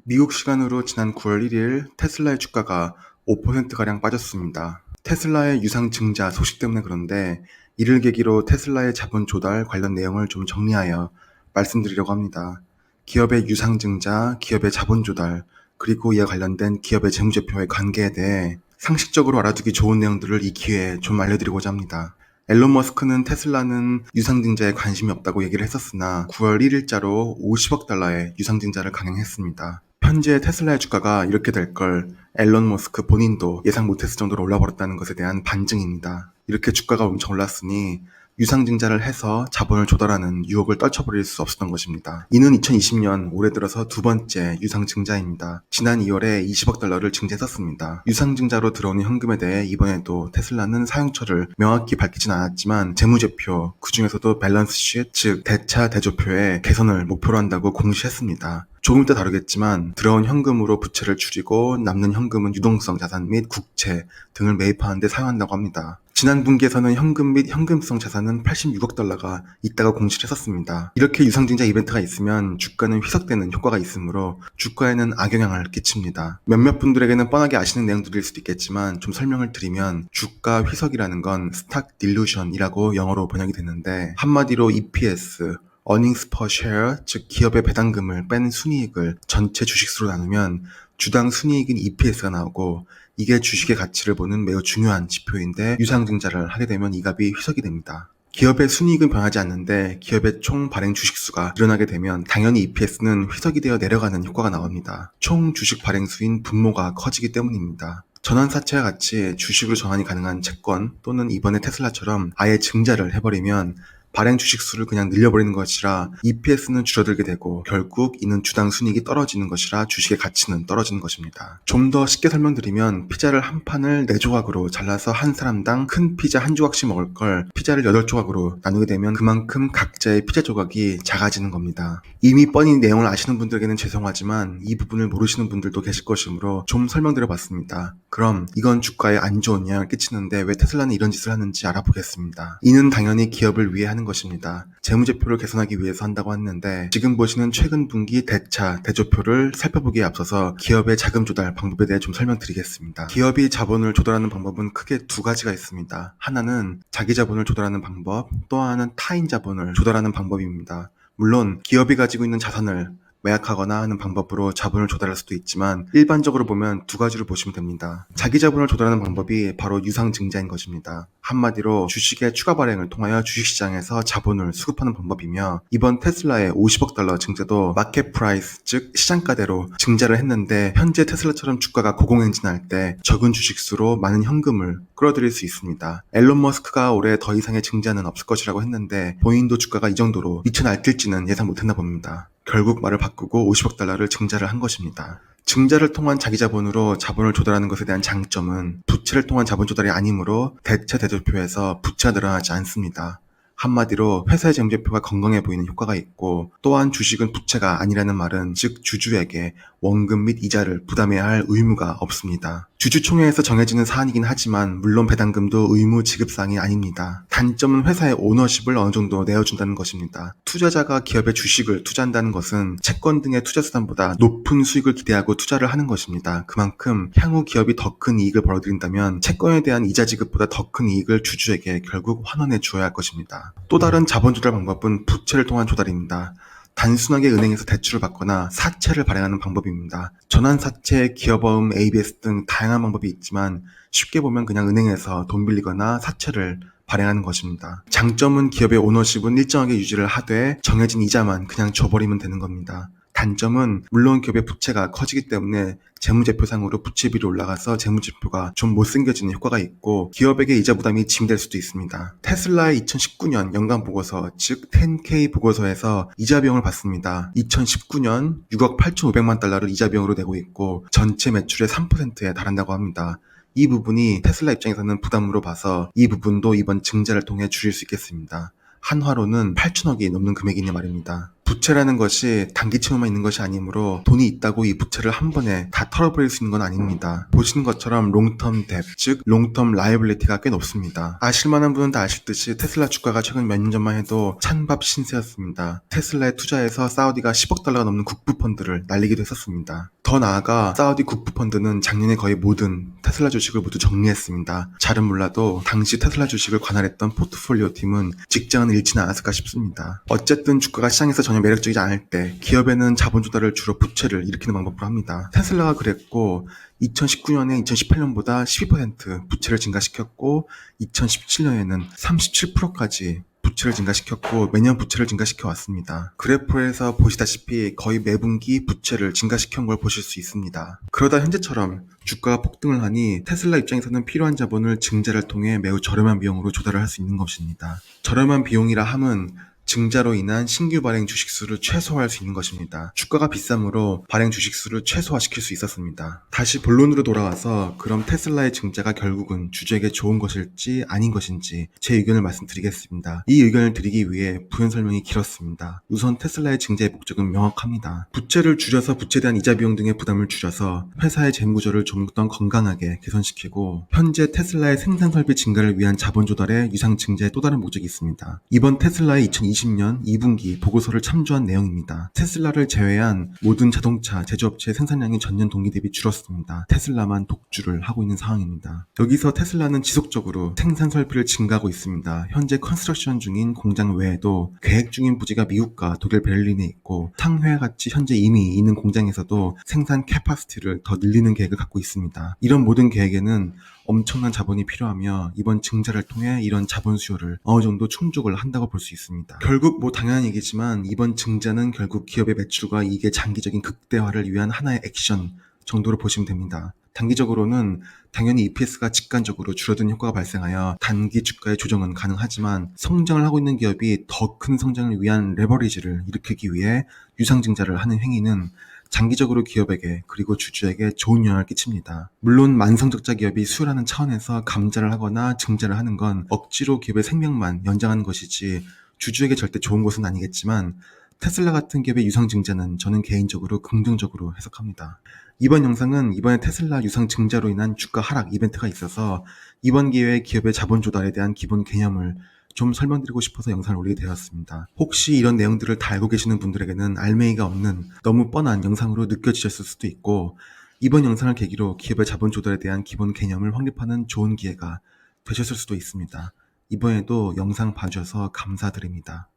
미국 시간으로 지난 9월 1일 테슬라의 주가가 5%가량 빠졌습니다. 테슬라의 유상 증자 소식 때문에 그런데 이를 계기로 테슬라의 자본 조달 관련 내용을 좀 정리하여 말씀드리려고 합니다. 기업의 유상 증자, 기업의 자본 조달, 그리고 이와 관련된 기업의 재무제표의 관계에 대해 상식적으로 알아두기 좋은 내용들을 이 기회에 좀 알려드리고자 합니다. 앨런 머스크는 테슬라는 유상증자에 관심이 없다고 얘기를 했었으나 9월 1일자로 50억 달러의 유상증자를 강행했습니다. 현재 테슬라의 주가가 이렇게 될 걸 앨런 머스크 본인도 예상 못했을 정도로 올라버렸다는 것에 대한 반증입니다. 이렇게 주가가 엄청 올랐으니 유상증자를 해서 자본을 조달하는 유혹을 떨쳐버릴 수 없었던 것입니다. 이는 2020년 올해 들어서 두 번째 유상증자입니다. 지난 2월에 20억 달러를 증자했었습니다. 유상증자로 들어오는 현금에 대해 이번에도 테슬라는 사용처를 명확히 밝히진 않았지만 재무제표, 그중에서도 밸런스시트, 즉 대차 대조표의 개선을 목표로 한다고 공시했습니다. 조금 이따 다루겠지만 들어온 현금으로 부채를 줄이고 남는 현금은 유동성 자산 및 국채 등을 매입하는 데 사용한다고 합니다. 지난 분기에서는 현금 및 현금성 자산은 86억 달러가 있다고 공시를 했었습니다. 이렇게 유상증자 이벤트가 있으면 주가는 휘석되는 효과가 있으므로 주가에는 악영향을 끼칩니다. 몇몇 분들에게는 뻔하게 아시는 내용들일 수도 있겠지만 좀 설명을 드리면 주가 휘석이라는 건 스탁 딜루션이라고 영어로 번역이 되는데 한마디로 EPS, earnings per share, 즉 기업의 배당금을 뺀 순이익을 전체 주식수로 나누면 주당 순이익인 EPS가 나오고 이게 주식의 가치를 보는 매우 중요한 지표인데 유상증자를 하게 되면 이 값이 휘석이 됩니다. 기업의 순이익은 변하지 않는데 기업의 총 발행 주식수가 늘어나게 되면 당연히 EPS는 휘석이 되어 내려가는 효과가 나옵니다. 총 주식 발행수인 분모가 커지기 때문입니다. 전환사채와 같이 주식으로 전환이 가능한 채권 또는 이번에 테슬라처럼 아예 증자를 해버리면 발행 주식수를 그냥 늘려버리는 것이라 EPS는 줄어들게 되고 결국 이는 주당 순이익이 떨어지는 것이라 주식의 가치는 떨어지는 것입니다. 좀 더 쉽게 설명드리면 피자를 한 판을 4조각으로 잘라서 한 사람당 큰 피자 한 조각씩 먹을 걸 피자를 8조각으로 나누게 되면 그만큼 각자의 피자 조각이 작아지는 겁니다. 이미 뻔히 내용을 아시는 분들에게는 죄송하지만 이 부분을 모르시는 분들도 계실 것이므로 좀 설명드려봤습니다. 그럼 이건 주가에 안 좋은 영향을 끼치는데 왜 테슬라는 이런 짓을 하는지 알아보겠습니다. 이는 당연히 기업을 위해 하는 것입니다. 재무제표를 개선하기 위해서 한다고 했는데 지금 보시는 최근 분기 대차, 대조표를 살펴보기에 앞서서 기업의 자금 조달 방법에 대해 좀 설명드리겠습니다. 기업이 자본을 조달하는 방법은 크게 두 가지가 있습니다. 하나는 자기 자본을 조달하는 방법, 또 하나는 타인 자본을 조달하는 방법입니다. 물론 기업이 가지고 있는 자산을 매각하거나 하는 방법으로 자본을 조달할 수도 있지만 일반적으로 보면 두 가지로 보시면 됩니다. 자기 자본을 조달하는 방법이 바로 유상증자인 것입니다. 한마디로 주식의 추가 발행을 통하여 주식시장에서 자본을 수급하는 방법이며 이번 테슬라의 50억 달러 증자도 마켓 프라이스 즉 시장가대로 증자를 했는데 현재 테슬라처럼 주가가 고공행진할 때 적은 주식수로 많은 현금을 끌어들일 수 있습니다. 앨런 머스크가 올해 더 이상의 증자는 없을 것이라고 했는데 본인도 주가가 이 정도로 미쳐 날뛸지는 예상 못했나 봅니다. 결국 말을 바꾸고 50억 달러를 증자를 한 것입니다. 증자를 통한 자기 자본으로 자본을 조달하는 것에 대한 장점은 부채를 통한 자본 조달이 아니므로 대차 대조표에서 부채가 늘어나지 않습니다. 한마디로 회사의 재무제표가 건강해 보이는 효과가 있고 또한 주식은 부채가 아니라는 말은 즉 주주에게 원금 및 이자를 부담해야 할 의무가 없습니다. 주주총회에서 정해지는 사안이긴 하지만 물론 배당금도 의무 지급사항이 아닙니다. 단점은 회사의 오너십을 어느 정도 내어준다는 것입니다. 투자자가 기업의 주식을 투자한다는 것은 채권 등의 투자수단보다 높은 수익을 기대하고 투자를 하는 것입니다. 그만큼 향후 기업이 더 큰 이익을 벌어들인다면 채권에 대한 이자 지급보다 더 큰 이익을 주주에게 결국 환원해 주어야 할 것입니다. 또 다른 자본 조달 방법은 부채를 통한 조달입니다. 단순하게 은행에서 대출을 받거나 사채를 발행하는 방법입니다. 전환사채, 기업어음, ABS 등 다양한 방법이 있지만 쉽게 보면 그냥 은행에서 돈 빌리거나 사채를 발행하는 것입니다. 장점은 기업의 오너십은 일정하게 유지를 하되 정해진 이자만 그냥 줘버리면 되는 겁니다. 단점은 물론 기업의 부채가 커지기 때문에 재무제표상으로 부채비율이 올라가서 재무제표가 좀 못생겨지는 효과가 있고 기업에게 이자 부담이 짐이 될 수도 있습니다. 테슬라의 2019년 연간보고서 즉 10K 보고서에서 이자 비용을 받습니다. 2019년 6억 8,500만 달러를 이자 비용으로 내고 있고 전체 매출의 3%에 달한다고 합니다. 이 부분이 테슬라 입장에서는 부담으로 봐서 이 부분도 이번 증자를 통해 줄일 수 있겠습니다. 한화로는 8천억이 넘는 금액이니 말입니다. 부채라는 것이 단기 채무만 있는 것이 아니므로 돈이 있다고 이 부채를 한 번에 다 털어버릴 수 있는 건 아닙니다. 보시는 것처럼 롱텀 뎁, 즉 롱텀 라이빌리티가 꽤 높습니다. 아실만한 분은 다 아실 듯이 테슬라 주가가 최근 몇 년 전만 해도 찬밥 신세였습니다. 테슬라에 투자해서 사우디가 10억 달러가 넘는 국부 펀드를 날리기도 했었습니다. 더 나아가 사우디 국부펀드는 작년에 거의 모든 테슬라 주식을 모두 정리했습니다. 잘은 몰라도 당시 테슬라 주식을 관할했던 포트폴리오 팀은 직장을 잃지는 않았을까 싶습니다. 어쨌든 주가가 시장에서 전혀 매력적이지 않을 때 기업에는 자본 조달을 주로 부채를 일으키는 방법으로 합니다. 테슬라가 그랬고 2019년에 2018년보다 12% 부채를 증가시켰고 2017년에는 37%까지 부채를 증가시켰고 매년 부채를 증가시켜 왔습니다. 그래프에서 보시다시피 거의 매분기 부채를 증가시킨 걸 보실 수 있습니다. 그러다 현재처럼 주가가 폭등을 하니 테슬라 입장에서는 필요한 자본을 증자를 통해 매우 저렴한 비용으로 조달을 할 수 있는 것입니다. 저렴한 비용이라 함은 증자로 인한 신규 발행 주식수를 최소화할 수 있는 것입니다. 주가가 비싸므로 발행 주식수를 최소화시킬 수 있었습니다. 다시 본론으로 돌아와서 그럼 테슬라의 증자가 결국은 주주에게 좋은 것일지 아닌 것인지 제 의견을 말씀드리겠습니다. 이 의견을 드리기 위해 부연 설명이 길었습니다. 우선 테슬라의 증자의 목적은 명확합니다. 부채를 줄여서 부채에 대한 이자 비용 등의 부담을 줄여서 회사의 재무구조를 좀 더 건강하게 개선시키고 현재 테슬라의 생산 설비 증가를 위한 자본 조달에 유상 증자의 또 다른 목적이 있습니다. 이번 테슬라의 2020년 2분기 보고서를 참조한 내용입니다. 테슬라를 제외한 모든 자동차 제조업체의 생산량이 전년 동기 대비 줄었습니다. 테슬라만 독주를 하고 있는 상황입니다. 여기서 테슬라는 지속적으로 생산 설비를 증가하고 있습니다. 현재 컨스트럭션 중인 공장 외에도 계획 중인 부지가 미국과 독일 베를린에 있고 상회와 같이 현재 이미 있는 공장에서도 생산 캐파시티를 더 늘리는 계획을 갖고 있습니다. 이런 모든 계획에는 엄청난 자본이 필요하며 이번 증자를 통해 이런 자본 수요를 어느 정도 충족을 한다고 볼 수 있습니다. 결국 당연한 얘기지만 이번 증자는 결국 기업의 매출과 이익의 장기적인 극대화를 위한 하나의 액션 정도로 보시면 됩니다. 단기적으로는 당연히 EPS가 직간접으로 줄어드는 효과가 발생하여 단기 주가의 조정은 가능하지만 성장을 하고 있는 기업이 더 큰 성장을 위한 레버리지를 일으키기 위해 유상증자를 하는 행위는 장기적으로 기업에게 그리고 주주에게 좋은 영향을 끼칩니다. 물론 만성적자 기업이 수혈하는 차원에서 감자를 하거나 증자를 하는 건 억지로 기업의 생명만 연장하는 것이지 주주에게 절대 좋은 것은 아니겠지만 테슬라 같은 기업의 유상증자는 저는 개인적으로 긍정적으로 해석합니다. 이번 영상은 이번에 테슬라 유상증자로 인한 주가 하락 이벤트가 있어서 이번 기회에 기업의 자본 조달에 대한 기본 개념을 좀 설명드리고 싶어서 영상을 올리게 되었습니다. 혹시 이런 내용들을 다 알고 계시는 분들에게는 알맹이가 없는 너무 뻔한 영상으로 느껴지셨을 수도 있고 이번 영상을 계기로 기업의 자본 조달에 대한 기본 개념을 확립하는 좋은 기회가 되셨을 수도 있습니다. 이번에도 영상 봐주셔서 감사드립니다.